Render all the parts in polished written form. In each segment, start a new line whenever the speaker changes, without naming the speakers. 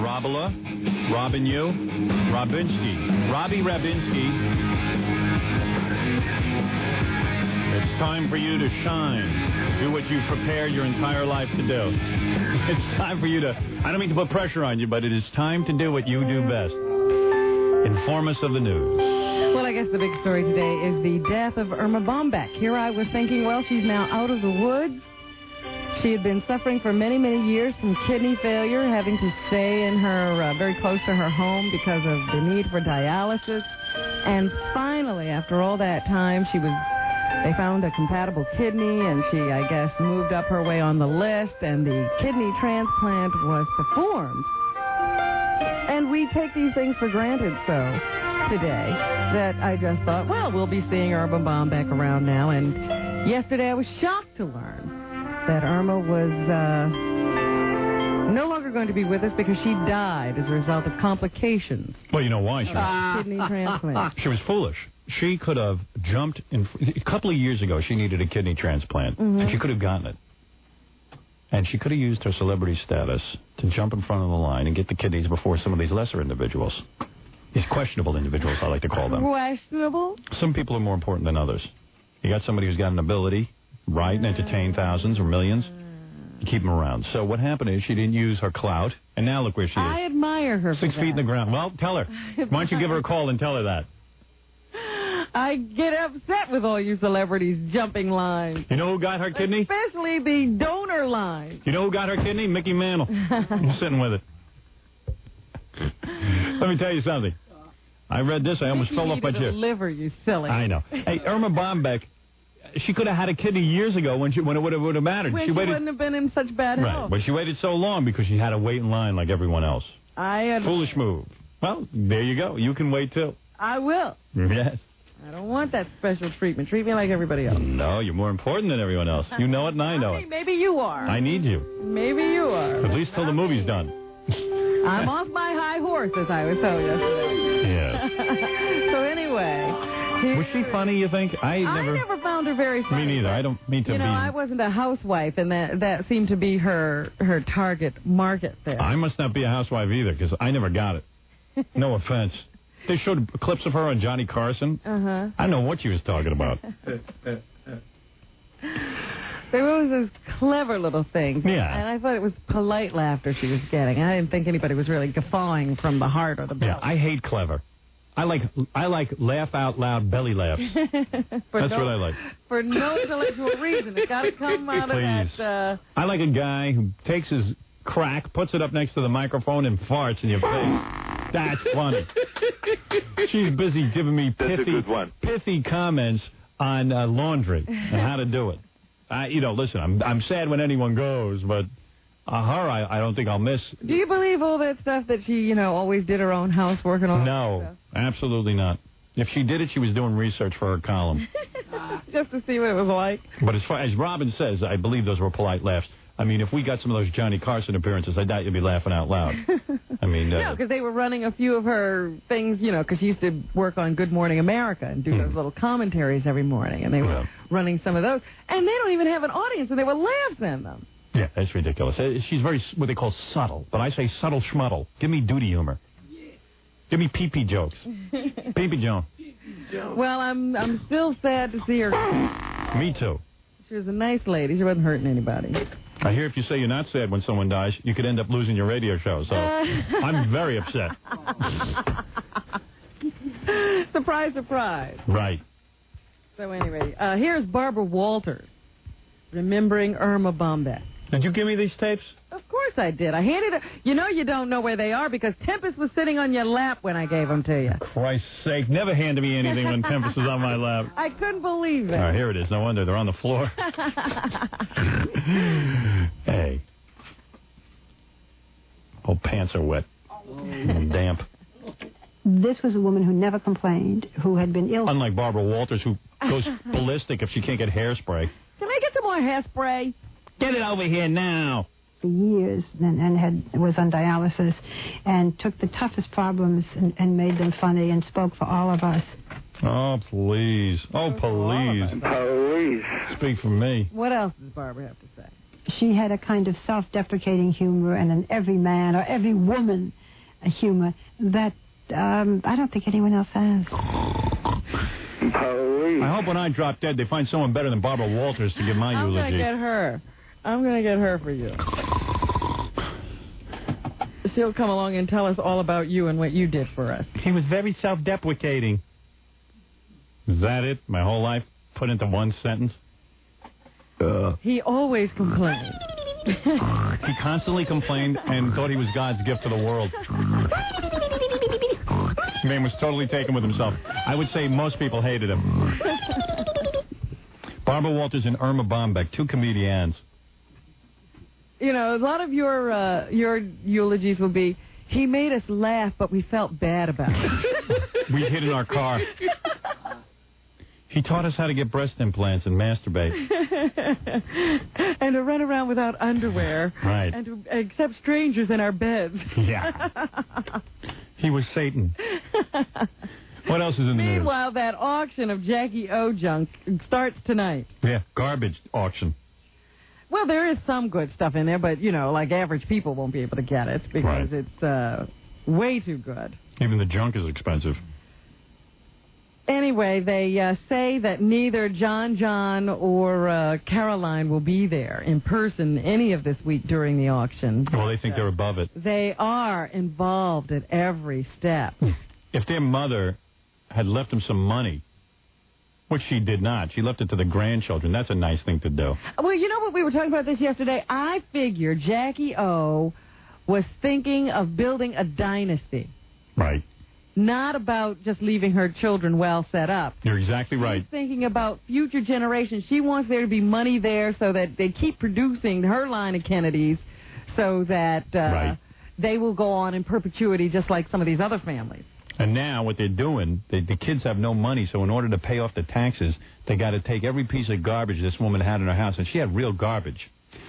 Robila, Robin you, Robinski, Robbie Rabinski. It's time for you to shine. Do what you've prepared your entire life to do. It's time for you to, I don't mean to put pressure on you, but it is time to do what you do best. Inform us of the news.
Well, I guess the big story today is the death of Irma Bombeck. Here I was thinking, well, she's now out of the woods. She had been suffering for many, many years from kidney failure, having to stay in her, very close to her home because of the need for dialysis. And finally, after all that time, they found a compatible kidney, and she, I guess, moved up her way on the list, and the kidney transplant was performed. And we take these things for granted so today that I just thought, well, we'll be seeing Irma Bombeck around now. And yesterday I was shocked to learn that Irma was no longer going to be with us because she died as a result of complications.
Well, you know why?
Kidney transplant.
She was foolish. She could have jumped in. A couple of years ago, she needed a kidney transplant, and she could have gotten it. And she could have used her celebrity status to jump in front of the line and get the kidneys before some of these lesser individuals. These questionable individuals, I like to call them.
Questionable?
Some people are more important than others. You got somebody who's got an ability, right, and entertain thousands or millions. You keep them around. So what happened is she didn't use her clout, and now look where she is.
I admire her for
6 feet in the ground. Well, tell her. Why don't you give her a call and tell her that?
I get upset with all you celebrities jumping lines.
You know who got her kidney?
Especially the donor line.
You know who got her kidney? Mickey Mantle. I'm sitting with it. Let me tell you something. I read this. I almost fell off my chair.
Liver, you silly.
I know. Hey, Irma Bombeck, she could have had a kidney years ago when it would have mattered.
When she wouldn't have been in such bad health.
Right, but she waited so long because she had to wait in line like everyone else. Foolish move. Well, there you go. You can wait too.
I will.
Yes.
I don't want that special treatment. Treat me like everybody else.
No, you're more important than everyone else. You know it and I know it.
Maybe you are.
I need you.
Maybe you are.
At least till the movie's done.
I'm off my high horse, as I was told yesterday.
Yes.
So anyway.
Was she funny, you think? I never
found her very funny.
Me neither. I don't mean to be...
I wasn't a housewife, and that seemed to be her target market there.
I must not be a housewife either, because I never got it. No offense. They showed clips of her on Johnny Carson. I don't know what she was talking about.
There was this clever little thing.
Yeah.
And I thought it was polite laughter she was getting. I didn't think anybody was really guffawing from the heart or the belly.
Yeah, I hate clever. I like laugh out loud belly laughs. That's what I like. For
no intellectual reason. It's got to come out of that...
I like a guy who takes his crack, puts it up next to the microphone, and farts in your face. That's funny. She's busy giving me pithy comments on laundry and how to do it. Listen, I'm sad when anyone goes, but her, I don't think I'll miss.
Do you believe all that stuff that she, always did her own housework and all that stuff?
No, absolutely not. If she did it, she was doing research for her column.
Just to see what it was like.
But as Robin says, I believe those were polite laughs. I mean, if we got some of those Johnny Carson appearances, I doubt you'd be laughing out loud. I mean... No,
because they were running a few of her things, because she used to work on Good Morning America and do those little commentaries every morning, and they were running some of those. And they don't even have an audience, and they were laughs in them.
Yeah, that's ridiculous. She's very, what they call subtle, but I say subtle schmuddle. Give me duty humor. Give me pee-pee jokes. Pee-pee Joan.
Well, I'm still sad to see her.
Me too.
She was a nice lady. She wasn't hurting anybody.
I hear if you say you're not sad when someone dies, you could end up losing your radio show, so I'm very upset.
Surprise, surprise.
Right.
So anyway, here's Barbara Walters remembering Irma Bombeck.
Did you give me these tapes?
Of course I did. I handed it. You don't know where they are because Tempest was sitting on your lap when I gave them to you.
Christ's sake, never handed me anything when Tempest was on my lap.
I couldn't believe it.
All right, here it is. No wonder they're on the floor. Hey. Oh, pants are wet and damp.
This was a woman who never complained, who had been ill.
Unlike Barbara Walters, who goes ballistic if she can't get hairspray.
Can I get some more hairspray?
Get it over here now.
For years and was on dialysis and took the toughest problems and made them funny and spoke for all of us.
Oh, please. Oh, please.
Please.
Speak for me.
What else does Barbara have to say?
she had a kind of self-deprecating humor and an every man or every woman humor that I don't think anyone else has.
I hope when I drop dead, they find someone better than Barbara Walters to give my eulogy.
I'm going to get her for you. She'll come along and tell us all about you and what you did for us.
He was very self-deprecating. Is that it? My whole life put into one sentence?
He always complained.
He constantly complained and thought he was God's gift to the world. The man was totally taken with himself. I would say most people hated him. Barbara Walters and Irma Bombeck, two comedians.
You know, a lot of your eulogies will be, he made us laugh, but we felt bad about it.
We hid in our car. He taught us how to get breast implants and masturbate.
And to run around without underwear.
Right.
And to accept strangers in our beds.
Yeah. He was Satan. What else is in the news?
Meanwhile, that auction of Jackie O junk starts tonight.
Yeah, garbage auction.
Well, there is some good stuff in there, but, you know, like average people won't be able to get it because it's way too good.
Even the junk is expensive.
Anyway, they say that neither John or Caroline will be there in person any of this week during the auction.
Well, they think they're above it.
They are involved at every step.
If their mother had left them some money, which she did not, she left it to the grandchildren. That's a nice thing to do.
Well, you know what? We were talking about this yesterday. I figured Jackie O was thinking of building a dynasty.
Right.
Not about just leaving her children well set up.
You're exactly right.
She's thinking about future generations. She wants there to be money there so that they keep producing her line of Kennedys so that they will go on in perpetuity just like some of these other families.
And now what they're doing, the kids have no money, so in order to pay off the taxes, they got to take every piece of garbage this woman had in her house, and she had real garbage.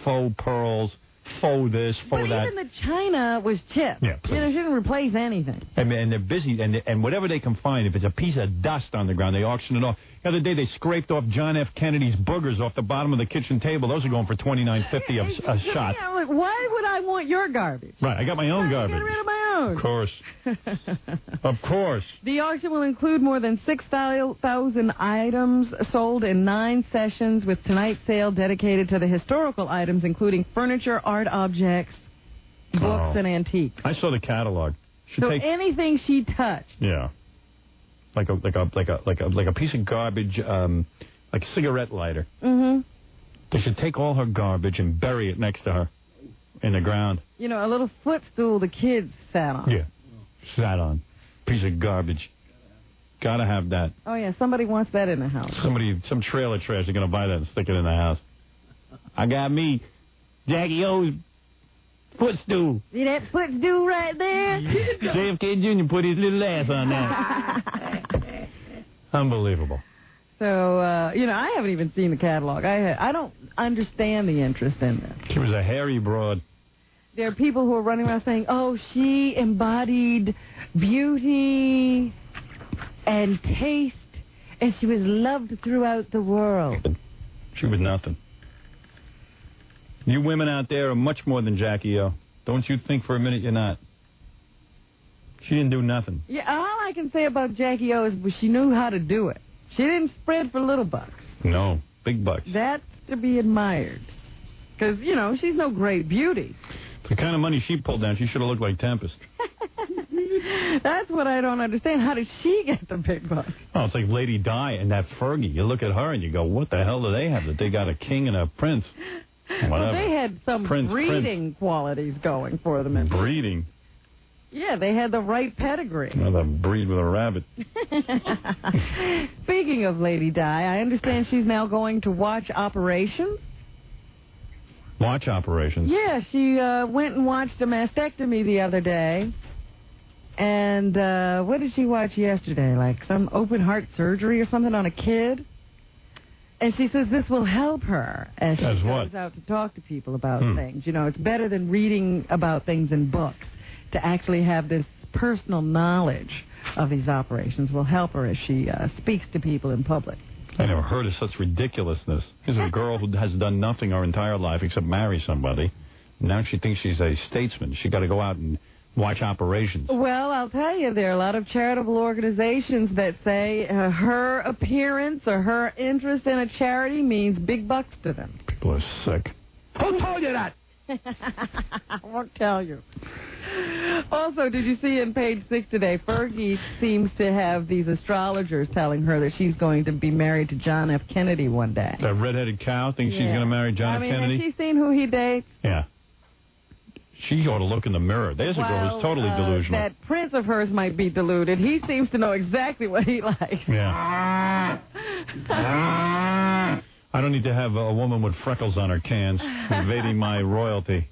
Faux pearls, faux this, faux that.
But even the china was chipped.
Yeah,
you know, she didn't replace anything.
And they're busy, and whatever they can find, if it's a piece of dust on the ground, they auction it off. The other day, they scraped off John F. Kennedy's boogers off the bottom of the kitchen table. Those are going for $29.50 a shot.
Yeah, like, why would I want your garbage?
Right, I got my own garbage.
Get rid of my own.
Of course. Of course.
The auction will include more than 6,000 items sold in 9 sessions, with tonight's sale dedicated to the historical items, including furniture, art objects, books, and antiques.
I saw the catalog.
Anything she touched.
Yeah. Like a piece of garbage, like a cigarette lighter.
Mm-hmm.
They should take all her garbage and bury it next to her in the ground.
You know, a little footstool the kids sat on.
Yeah, sat on. Piece of garbage. Gotta have that.
Oh, yeah, somebody wants that in the house.
Some trailer trash are going to buy that and stick it in the house. I got me Jackie O's footstool.
See that footstool right there?
JFK Jr. put his little ass on that. Unbelievable.
So, you know, I haven't even seen the catalog. I don't understand the interest in this.
She was a hairy broad.
There are people who are running around saying, oh, she embodied beauty and taste, and she was loved throughout the world.
She was nothing. You women out there are much more than Jackie O. Don't you think for a minute you're not. She didn't do nothing.
Yeah, all I can say about Jackie O is she knew how to do it. She didn't spread for little bucks.
No, big bucks.
That's to be admired. Because, you know, she's no great beauty.
The kind of money she pulled down, she should have looked like Tempest.
That's what I don't understand. How did she get the big bucks?
Oh, it's like Lady Di and that Fergie. You look at her and you go, what the hell do they have that they got a king and a prince? Whatever.
Well, they had some breeding qualities going for them.
Breeding?
Yeah, they had the right pedigree.
Well, they breed with a rabbit.
Speaking of Lady Di, I understand she's now going to watch Operations.
Watch Operations?
Yeah, she went and watched a mastectomy the other day. And what did she watch yesterday? Like some open heart surgery or something on a kid? And she says this will help her as she goes out to talk to people about things. You know, it's better than reading about things in books. To actually have this personal knowledge of these operations will help her as she speaks to people in public.
I never heard of such ridiculousness. Here's a girl who has done nothing her entire life except marry somebody. Now she thinks she's a statesman. She got to go out and watch operations.
Well, I'll tell you, there are a lot of charitable organizations that say her appearance or her interest in a charity means big bucks to them.
People are sick. Who told you that?
I won't tell you. Also, did you see in page 6 today, Fergie seems to have these astrologers telling her that she's going to be married to John F. Kennedy one day.
That redheaded cow thinks she's going to marry John F. Kennedy?
Has she seen who he dates?
Yeah. She ought to look in the mirror. There's a girl who's totally delusional.
That prince of hers might be deluded. He seems to know exactly what he likes.
Yeah. I don't need to have a woman with freckles on her cans invading my royalty.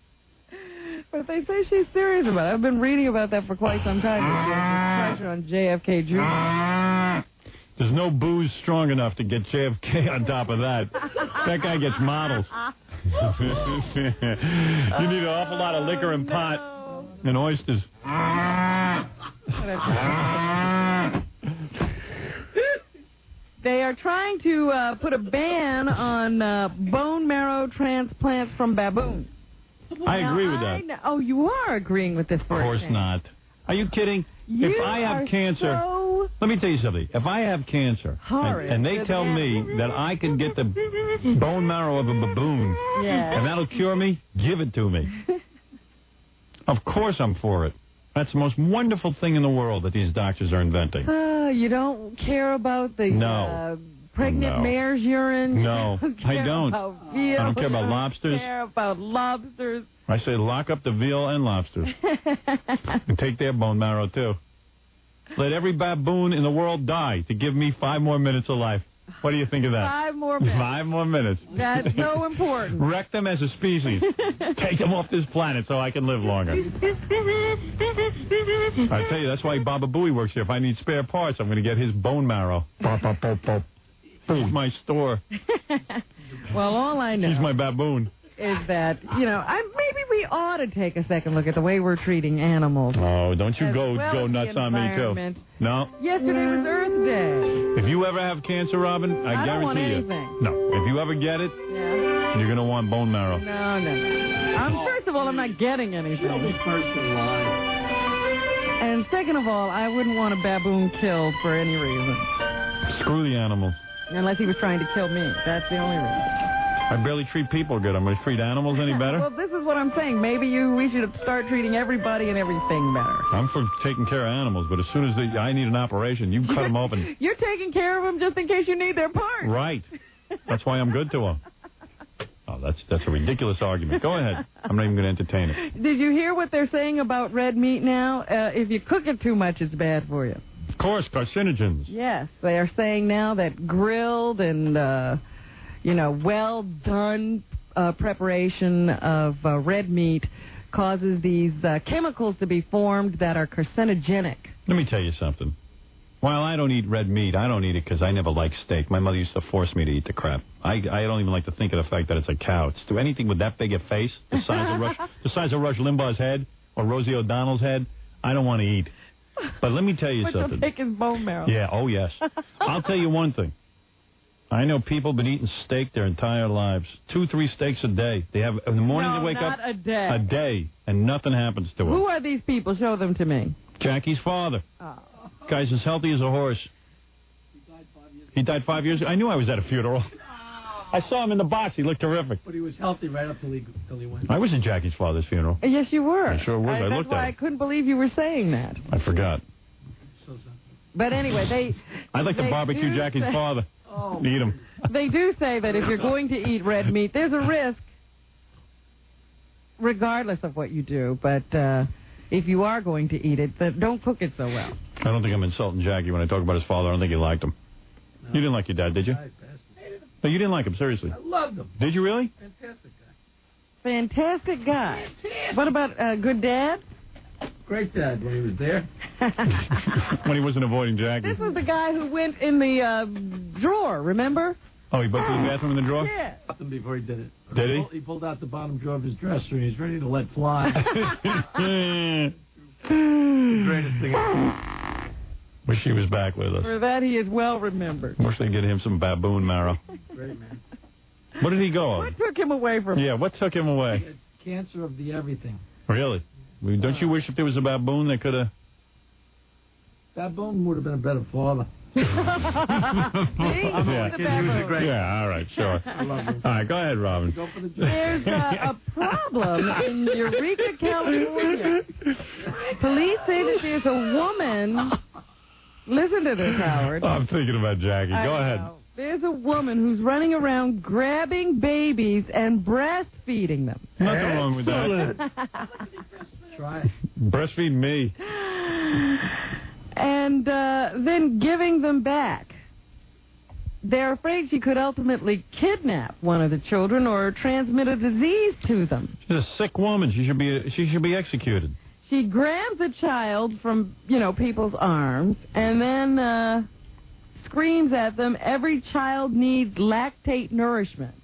But they say she's serious about it. I've been reading about that for quite some time. There's pressure on JFK Jr.
There's no booze strong enough to get JFK on top of that. That guy gets models. You need an awful lot of liquor and pot and oysters.
They are trying to put a ban on bone marrow transplants from baboons.
I agree with that.
Oh, you are agreeing with this?
Of course not. Are you kidding? If I have cancer, let me tell you something. If I have cancer and they tell me that I can get the bone marrow of a baboon and that'll cure me, give it to me. Of course I'm for it. That's the most wonderful thing in the world that these doctors are inventing.
You don't care about the pregnant mare's urine?
No, I don't. I don't care about lobsters.
I care about lobsters.
I say lock up the veal and lobsters. And take their bone marrow, too. Let every baboon in the world die to give me 5 more minutes of life. What do you think of that?
5 more minutes.
5 more minutes.
That's so important.
Wreck them as a species. Take them off this planet so I can live longer. I tell you, that's why Baba Booey works here. If I need spare parts, I'm going to get his bone marrow. He's my store.
Well, all I know.
He's my baboon.
Is that, maybe we ought to take a second look at the way we're treating animals.
Oh, don't you go nuts on me, too. No?
Yesterday was Earth Day.
If you ever have cancer, Robin, I guarantee
don't want
you.
anything.
No. If you ever get it, you're going to want bone marrow.
No. First of all, I'm not getting anything. And second of all, I wouldn't want a baboon killed for any reason.
Screw the animals.
Unless he was trying to kill me. That's the only reason.
I barely treat people good. I'm going to treat animals any better?
Well, this is what I'm saying. Maybe we should start treating everybody and everything better.
I'm for taking care of animals, but as soon as I need an operation, you cut them open.
You're taking care of them just in case you need their parts.
Right. That's why I'm good to them. Oh, that's a ridiculous argument. Go ahead. I'm not even going to entertain it.
Did you hear what they're saying about red meat now? If you cook it too much, it's bad for you.
Of course, carcinogens.
Yes, they are saying now that grilled and... well-done preparation of red meat causes these chemicals to be formed that are carcinogenic.
Let me tell you something. While I don't eat red meat, I don't eat it because I never liked steak. My mother used to force me to eat the crap. I don't even like to think of the fact that it's a cow. It's to anything with that big a face, the size of Rush Limbaugh's head or Rosie O'Donnell's head, I don't want to eat. But let me tell you something.
But you'll pick his bone marrow.
Yeah, oh yes. I'll tell you one thing. I know people have been eating steak their entire lives. 2-3 steaks a day. They have in the morning they wake up
a day.
A day, and nothing happens to them.
Who are these people? Show them to me.
Jackie's father.
Oh.
Guy's as healthy as a horse. He died 5 years ago. I knew I was at a funeral. I saw him in the box. He looked terrific.
But he was healthy right up till he went.
I was at Jackie's father's funeral.
Yes, you were.
I sure was. I looked at him.
That's why I couldn't believe you were saying that.
I forgot.
But anyway,
I'd like to barbecue Jackie's father.
Oh.
Eat him.
They do say that if you're going to eat red meat, there's a risk, regardless of what you do. But if you are going to eat it, don't cook it so well.
I don't think I'm insulting Jackie when I talk about his father. I don't think he liked him. No. You didn't like your dad, did you? No, you didn't like him, seriously.
I loved him.
Did you really?
Fantastic guy.
Fantastic guy. What about good dad?
Great dad when he was there.
When he wasn't avoiding Jackie.
This was the guy who went in the drawer, remember?
Oh, he put the bathroom in the drawer?
Yeah.
Before he did it.
Did he?
He pulled out the bottom drawer of his dresser and he's ready to let fly. The greatest thing ever.
Wish he was back with us.
For that, he is well remembered.
Wish they'd get him some baboon marrow.
Great man.
What did he go on?
What took him away from?
Yeah, what took him
He
away?
had cancer of the everything.
Really? Don't you wish if there was a baboon that could have...
Baboon would have been a better father.
See?
Yeah.
The baboon.
Yeah, all right, sure.
I love him.
All right, go ahead, Robin.
Go for the job.
There's a problem in Eureka, California. Police say that there's a woman. Listen to this, Howard.
I'm thinking about Jackie. Go ahead.
Know. There's a woman who's running around grabbing babies and breastfeeding them.
Nothing wrong with that.
Try it.
Breastfeed me.
And then giving them back. They're afraid she could ultimately kidnap one of the children or transmit a disease to them.
She's a sick woman. She should be executed.
She grabs a child from, people's arms and then screams at them, every child needs lactate nourishment.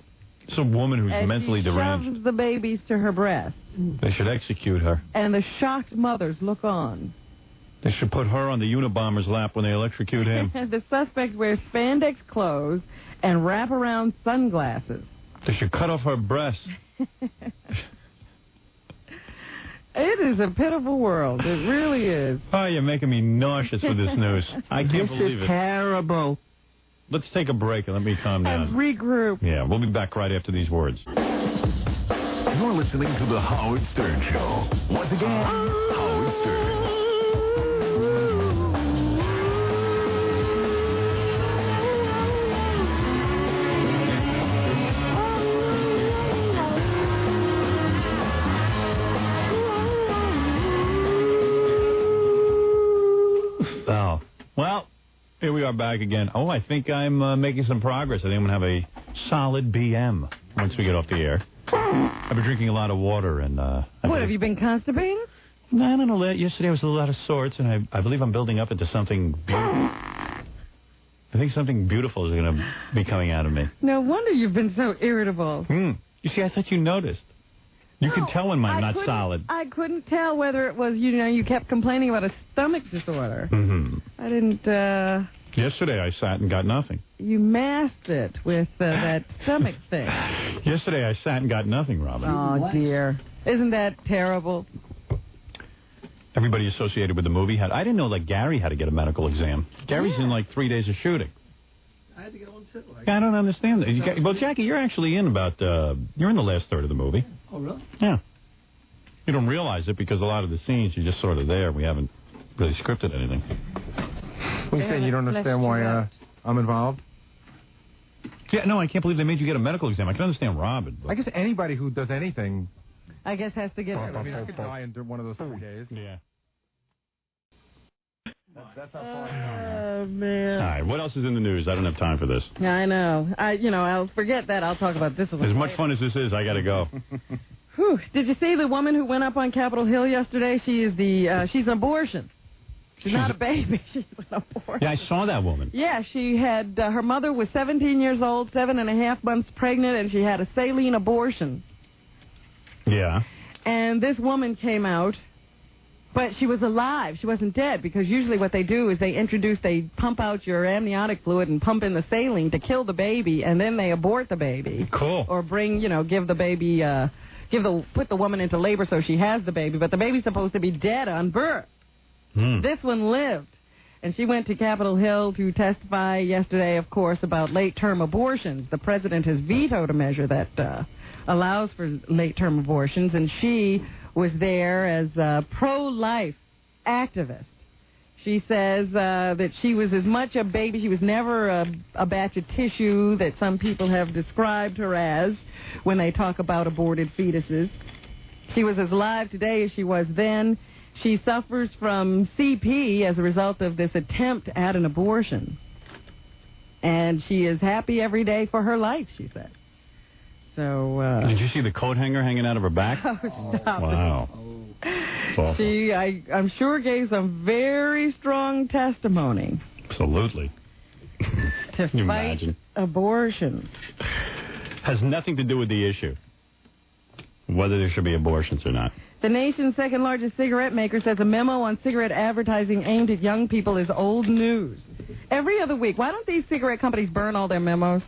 It's a woman who's
and
mentally
she
deranged.
shoves the babies to her breast.
They should execute her.
And the shocked mothers look on.
They should put her on the Unabomber's lap when they electrocute him.
The suspect wears spandex clothes and wraparound sunglasses.
They should cut off her breast.
It is a pitiful world. It really is.
Oh, you're making me nauseous with this news. I can't believe it.
Terrible.
Let's take a break and let me calm down.
And regroup.
Yeah, we'll be back right after these words.
You're listening to The Howard Stern Show. Once again, Howard Stern.
Oh, well, here we are back again. Oh, I think I'm making some progress. I think I'm going to have a solid BM once we get off the air. I've been drinking a lot of water. And
What, have you been constipating?
No, I don't know. Yesterday I was a little out of sorts, and I believe I'm building up into something beautiful. I think something beautiful is going to be coming out of me.
No wonder you've been so irritable.
You see, I thought you noticed. You can tell when I'm not solid.
I couldn't tell whether it was, you kept complaining about a stomach disorder.
Mm-hmm.
I didn't,
Yesterday I sat and got nothing.
You masked it with that stomach thing.
Yesterday I sat and got nothing, Robin.
Oh, dear. Isn't that terrible?
Everybody associated with the movie I didn't know that Gary had to get a medical exam. Gary's in like 3 days of shooting.
I had to get one too.
I don't understand that. Well, Jackie, you're actually in you're in the last third of the movie.
Oh, really?
Yeah. You don't realize it because a lot of the scenes you're just sort of there. We haven't really scripted anything.
What are you saying? You don't understand why I'm involved?
Yeah, no, I can't believe they made you get a medical exam. I can understand Robin. But...
I guess anybody who does anything...
I guess has to get...
I mean, I could die in one of those 3 days.
Yeah.
That's how far
Oh, man.
All right, what else is in the news? I don't have time for this.
Yeah, I know. I'll forget that. I'll talk about this a little
As much
later.
fun as this is, I got to go.
Whew. Did you see the woman who went up on Capitol Hill yesterday? She's an abortion. She's not a baby. She's an abortion.
Yeah, I saw that woman.
Yeah, she had, her mother was 17 years old, 7.5 months pregnant, and she had a saline abortion.
Yeah.
And this woman came out, but she was alive. She wasn't dead, because usually what they do is they pump out your amniotic fluid and pump in the saline to kill the baby, and then they abort the baby.
Cool.
Or give the baby, put the woman into labor so she has the baby, but the baby's supposed to be dead on birth. This one lived. And she went to Capitol Hill to testify yesterday, of course, about late-term abortions. The president has vetoed a measure that allows for late-term abortions, and she was there as a pro-life activist. She says that she was as much a baby. She was never a batch of tissue that some people have described her as when they talk about aborted fetuses. She was as alive today as she was then. She suffers from CP as a result of this attempt at an abortion. And she is happy every day for her life, she said. So,
did you see the coat hanger hanging out of her back?
Oh, stop
wow.
it. She, I'm sure, gave some very strong testimony.
Absolutely.
To
Can you
fight
imagine?
abortion.
Has nothing to do with the issue, whether there should be abortions or not.
The nation's second largest cigarette maker says a memo on cigarette advertising aimed at young people is old news. Every other week, why don't these cigarette companies burn all their memos?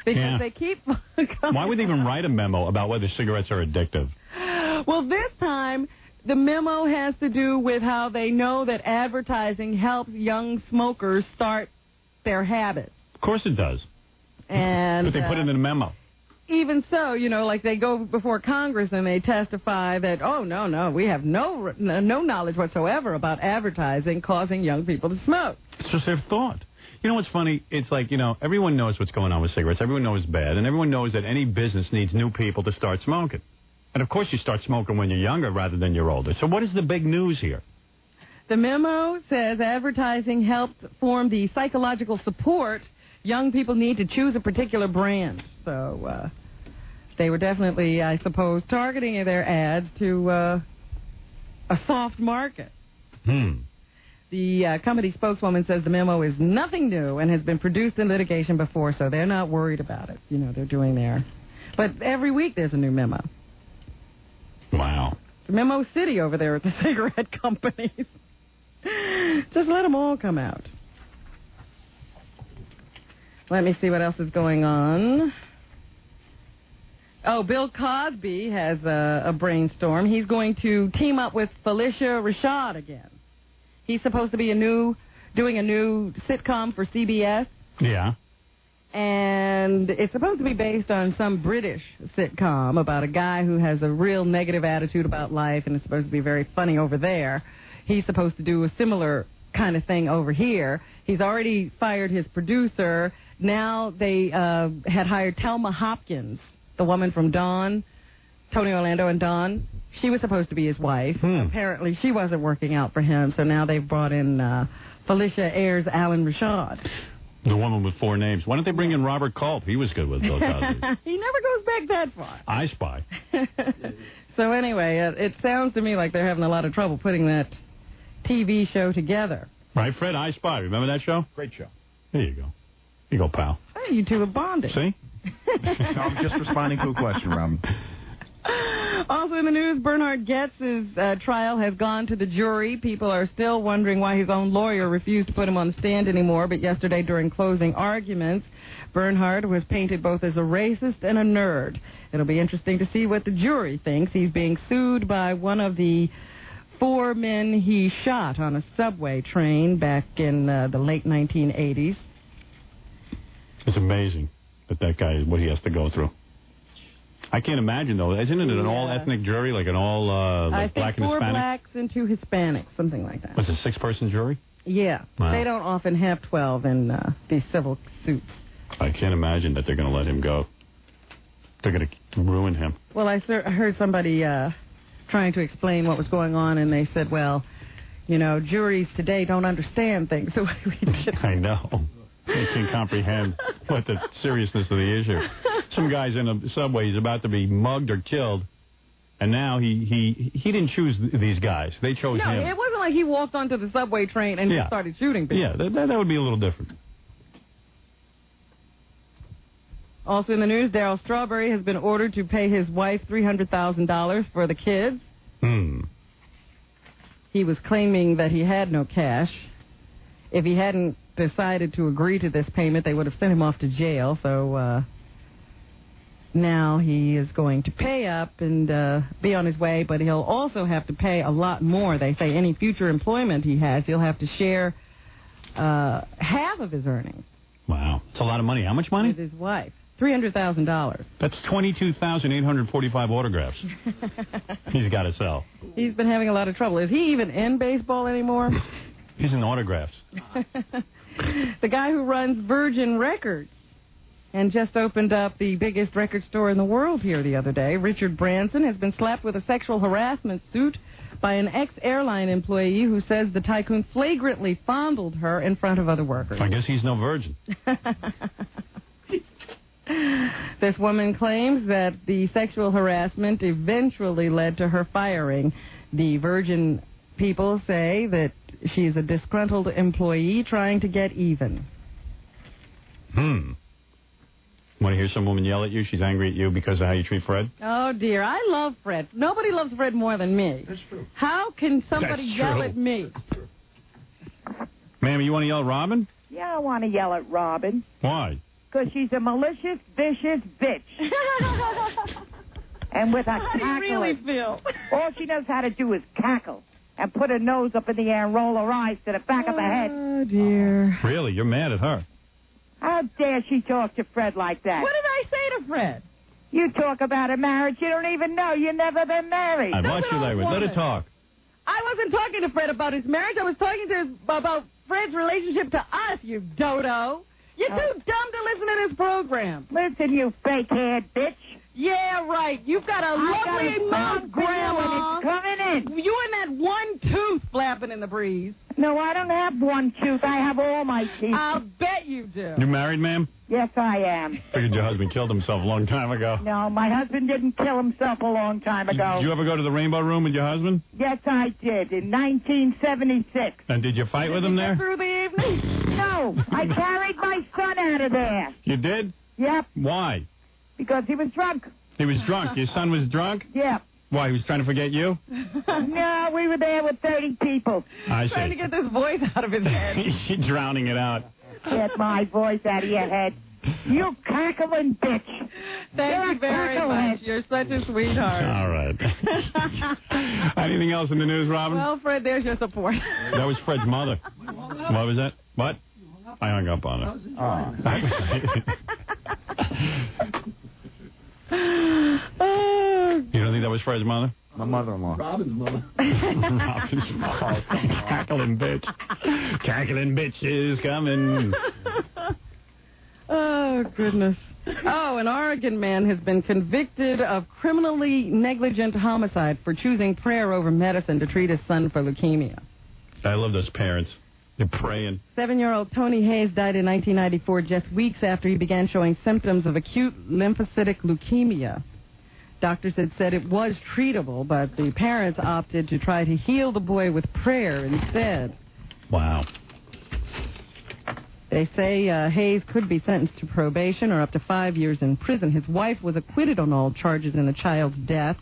Because they keep...
Why would they even write a memo about whether cigarettes are addictive?
Well, this time, the memo has to do with how they know that advertising helps young smokers start their habits.
Of course it does.
And
but they put it in a memo.
Even so, you know, like they go before Congress and they testify that, oh, no, we have no knowledge whatsoever about advertising causing young people to smoke.
It's just their thought. You know what's funny? It's like, you know, everyone knows what's going on with cigarettes. Everyone knows it's bad. And everyone knows that any business needs new people to start smoking. And, of course, you start smoking when you're younger rather than you're older. So what is the big news here?
The memo says advertising helps form the psychological support young people need to choose a particular brand. So they were definitely, I suppose, targeting their ads to a soft market. The company spokeswoman says the memo is nothing new and has been produced in litigation before, so they're not worried about it. You know, they're doing their... But every week there's a new memo.
Wow.
Memo City over there at the cigarette companies. Just let them all come out. Let me see what else is going on. Oh, Bill Cosby has a brainstorm. He's going to team up with Felicia Rashad again. He's supposed to be doing a new sitcom for CBS.
Yeah.
And it's supposed to be based on some British sitcom about a guy who has a real negative attitude about life and is supposed to be very funny over there. He's supposed to do a similar kind of thing over here. He's already fired his producer. Now they had hired Thelma Hopkins, the woman from Dawn, Tony Orlando and Dawn. She was supposed to be his wife. Apparently she wasn't working out for him, so now they've brought in Felicia Ayres Allen Rashad.
The woman with 4 names. Why don't they bring in Robert Culp? He was good with Bill Cosby.
He never goes back that far.
I Spy.
So anyway, it sounds to me like they're having a lot of trouble putting that TV show together.
Right, Fred? I Spy. Remember that show?
Great show.
There you go. Here you go, pal.
Hey, you two are bonding.
See?
No, I'm just responding to a question, Robin.
Also in the news, Bernhard Goetz's trial has gone to the jury. People are still wondering why his own lawyer refused to put him on the stand anymore. But yesterday, during closing arguments, Bernhard was painted both as a racist and a nerd. It'll be interesting to see what the jury thinks. He's being sued by one of the 4 men he shot on a subway train back in the late 1980s.
It's amazing that guy, what he has to go through. I can't imagine, though. Isn't it an all-ethnic jury, like an all like black and Hispanic?
4 blacks and 2 Hispanics, something like that.
Was it a 6-person jury?
Yeah. Wow. They don't often have 12 in these civil suits.
I can't imagine that they're going to let him go. They're going to ruin him.
Well, I heard somebody trying to explain what was going on, and they said, well, you know, juries today don't understand things. So
I know. They can't comprehend what the seriousness of the issue. Some guy's in a subway. He's about to be mugged or killed, and now he didn't choose these guys. They chose him.
No, it wasn't like he walked onto the subway train and just started shooting people.
Yeah, that would be a little different.
Also in the news, Darryl Strawberry has been ordered to pay his wife $300,000 for the kids. He was claiming that he had no cash. If he hadn't decided to agree to this payment, they would have sent him off to jail. So now he is going to pay up and be on his way, but he'll also have to pay a lot more. They say any future employment he has, he'll have to share half of his earnings.
Wow. It's a lot of money. How much money?
With his wife. $300,000.
That's 22,845 autographs he's got to sell.
He's been having a lot of trouble. Is he even in baseball anymore?
He's in autographs.
The guy who runs Virgin Records and just opened up the biggest record store in the world here the other day, Richard Branson, has been slapped with a sexual harassment suit by an ex-airline employee who says the tycoon flagrantly fondled her in front of other workers.
I guess he's no virgin.
This woman claims that the sexual harassment eventually led to her firing. The Virgin people say that she's a disgruntled employee trying to get even.
Want to hear some woman yell at you? She's angry at you because of how you treat Fred?
Oh, dear. I love Fred. Nobody loves Fred more than me.
That's true.
How can somebody yell at me?
Ma'am, you want to yell at Robin?
Yeah, I want to yell at Robin.
Why?
Because she's a malicious, vicious bitch. And with a
How do you really feel?
all she knows how to do is cackle and put her nose up in the air and roll her eyes to the back of her head.
Oh, dear.
Really? You're mad at her?
How dare she talk to Fred like that?
What did I say to Fred?
You talk about a marriage you don't even know. You've never been married.
I watch your language. Let her talk.
I wasn't talking to Fred about his marriage. I was talking to about Fred's relationship to us, you dodo. You're too dumb to listen to this program.
Listen, you fake-haired bitch.
Yeah, right. You've got a lovely mouth, Grandma.
It's coming in.
You and that one tooth flapping in the breeze.
No, I don't have one tooth. I have all my teeth.
I'll bet you do.
You married, ma'am?
Yes, I am.
Figured your husband killed himself a long time ago.
No, my husband didn't kill himself a long time ago.
Did you ever go to the Rainbow Room with your husband?
Yes, I did, in 1976.
And did you fight with him there?
Through the evening?
No, I carried my son out of there.
You did?
Yep,
Why?
because he was drunk.
He was drunk. Your son was drunk?
Yep.
Why, he was trying to forget you?
No, we were there with 30 people.
I
Trying to
see.
get this voice out of his head.
You're drowning it out.
Get my voice out of your head. You cackling bitch.
Thank you very much. You're such a sweetheart.
All right. Anything else in the news, Robin?
Well, Fred, there's your support.
That was Fred's mother. What was that? What? I hung up on her. You don't think that was Fred's mother?
My mother-in-law.
Robin's mother.
Robin's mother. Cackling bitch. Cackling bitch is coming.
Oh, goodness. Oh, an Oregon man has been convicted of criminally negligent homicide for choosing prayer over medicine to treat his son for leukemia.
I love those parents. They're praying.
7-year-old Tony Hayes died in 1994, just weeks after he began showing symptoms of acute lymphocytic leukemia. Doctors had said it was treatable, but the parents opted to try to heal the boy with prayer instead.
Wow.
They say Hayes could be sentenced to probation or up to 5 years in prison. His wife was acquitted on all charges in the child's death.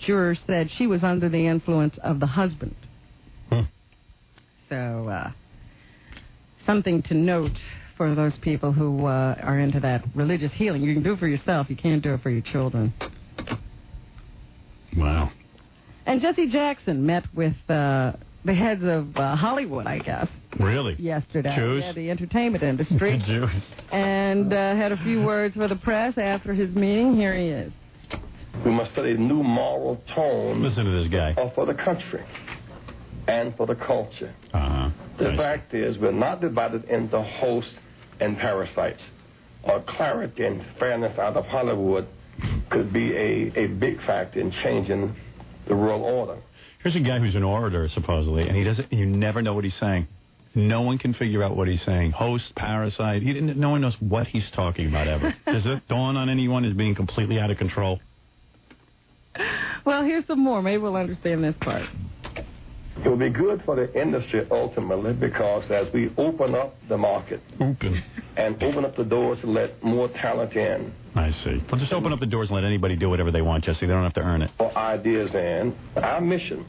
Jurors said she was under the influence of the husband. So, something to note for those people who are into that religious healing. You can do it for yourself. You can't do it for your children.
Wow.
And Jesse Jackson met with the heads of Hollywood, I guess.
Really?
Yesterday.
Jews?
Yeah, the entertainment industry.
Jews.
And had a few words for the press after his meeting. Here he is.
We must set a new moral tone
Listen to this guy.
for the country and for the culture.
Uh-huh.
The fact is, we're not divided into hosts and parasites. Clarity and fairness out of Hollywood could be a big factor in changing the world order.
Here's a guy who's an orator, supposedly, and he doesn't. You never know what he's saying. No one can figure out what he's saying. Host, parasite. No one knows what he's talking about ever. Does it dawn on anyone as being completely out of control?
Well, here's some more. Maybe we'll understand this part.
It will be good for the industry ultimately because as we open up the market and open up the doors to let more talent in.
I see. Well, just open up the doors and let anybody do whatever they want, Jesse. They don't have to earn it.
For ideas in. Our mission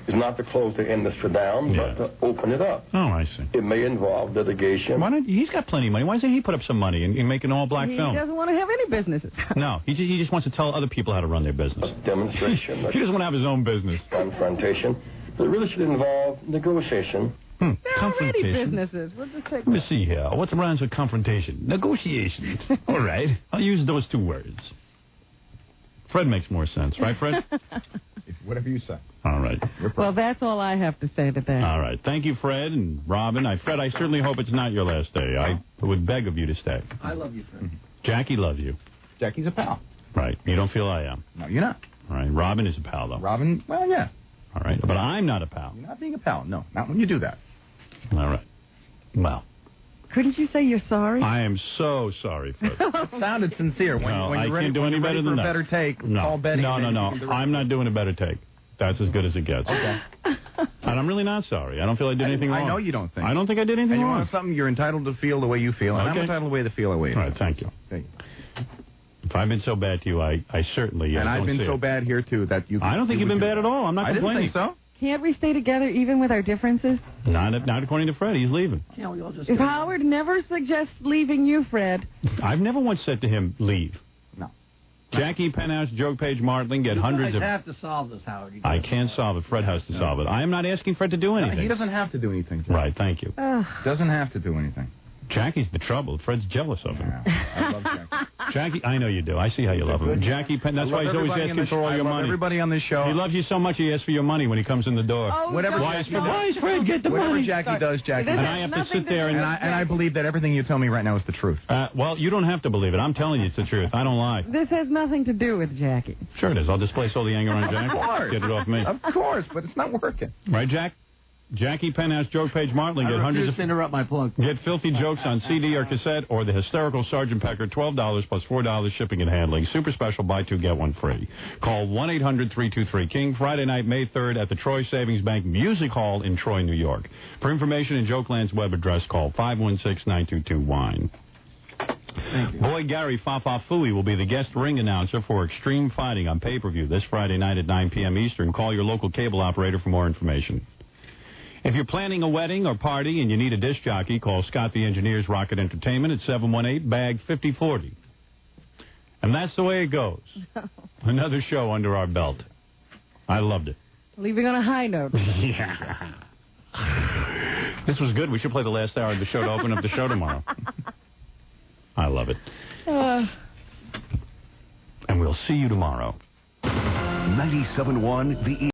is not to close the industry down, but to open it up.
Oh, I see.
It may involve litigation.
Why not? He's got plenty of money. Why doesn't he put up some money and make an all-black film?
He doesn't want to have any businesses.
No, he just wants to tell other people how to run their business.
Demonstration.
He doesn't want to have his own business.
Confrontation. It really should involve negotiation.
They're already businesses. We'll just take
Let me see here. What rhymes with confrontation? Negotiations. All right. I'll use those two words. Fred makes more sense, right, Fred?
Whatever you say.
All right.
Well, that's all I have to say today.
All right. Thank you, Fred and Robin. Fred, I certainly hope it's not your last day. I would beg of you to stay.
I love you, Fred.
Jackie loves you.
Jackie's a pal.
Right. You don't feel I am.
No, you're not.
All right. Robin is a pal, though.
Robin, well, yeah.
All right. But I'm not a pal.
You're not being a pal. No, not when you do that.
All right. Well.
Couldn't you say you're sorry?
I am so sorry, Fred.
It sounded sincere. When
I
you're ready,
can't do any better than
for
that.
a better take, call Betty.
No. I'm not doing a better take. That's as good as it gets.
Okay.
And I'm really not sorry. I don't feel I did anything wrong.
I know you don't think.
I don't think I did anything
and you
wrong.
want something, you're entitled to feel the way you feel, and I'm
Okay.
entitled to feel the way I feel.
All right, thank you.
Okay.
If I've been so bad to you, I certainly
And I've
don't
been
see
so
it.
bad here, too, that you...
I don't think you've been bad at all. I'm not complaining.
I didn't think so.
Can't we stay together even with our differences?
Not according to Fred. He's leaving.
Can't we all just
If Howard never suggests leaving you, Fred.
I've never once said to him, leave.
No.
Jackie, Penthouse, Joke Page, Martling get hundreds of...
You have to solve this, Howard.
I can't solve it. Fred has to solve it. I am not asking Fred to do anything.
He doesn't have to do anything. Jack.
Right, thank you.
Doesn't have to do anything.
Jackie's the trouble. Fred's jealous of him.
Yeah, I love Jackie.
Jackie, I know you do. I see how you love him. Jackie, that's why he's always asking for all your money.
Everybody on this show.
He loves you so much he asks for your money when he comes in the door.
Oh,
Whatever
Why is Fred get the
Whatever
money?
Jackie does, Jackie.
And I have to sit there and
I believe that everything you tell me right now is the truth.
Well, you don't have to believe it. I'm telling you it's the truth. I don't lie.
This has nothing to do with Jackie.
Sure it is. I'll displace all the anger on Jack.
Of course.
Get it off me.
Of course, but it's not working.
Right, Jack? Jackie, Penthouse, Joke Page, Martling get hundreds of...
to interrupt my plug.
Get filthy jokes on CD or cassette or the hysterical Sergeant Pecker, $12 plus $4 shipping and handling. Super special, buy two, get one free. Call 1-800-323-KING, Friday night, May 3rd at the Troy Savings Bank Music Hall in Troy, New York. For information and Jokeland's web address, call 516-922-WINE. Boy Gary Fafa Fooey will be the guest ring announcer for Extreme Fighting on pay-per-view this Friday night at 9 p.m. Eastern. Call your local cable operator for more information. If you're planning a wedding or party and you need a disc jockey, call Scott the Engineer's Rocket Entertainment at 718-BAG-5040. And that's the way it goes. Another show under our belt. I loved it.
Leaving on a high note.
Yeah. This was good. We should play the last hour of the show to open up the show tomorrow. I love it. And we'll see you tomorrow.
97.1 The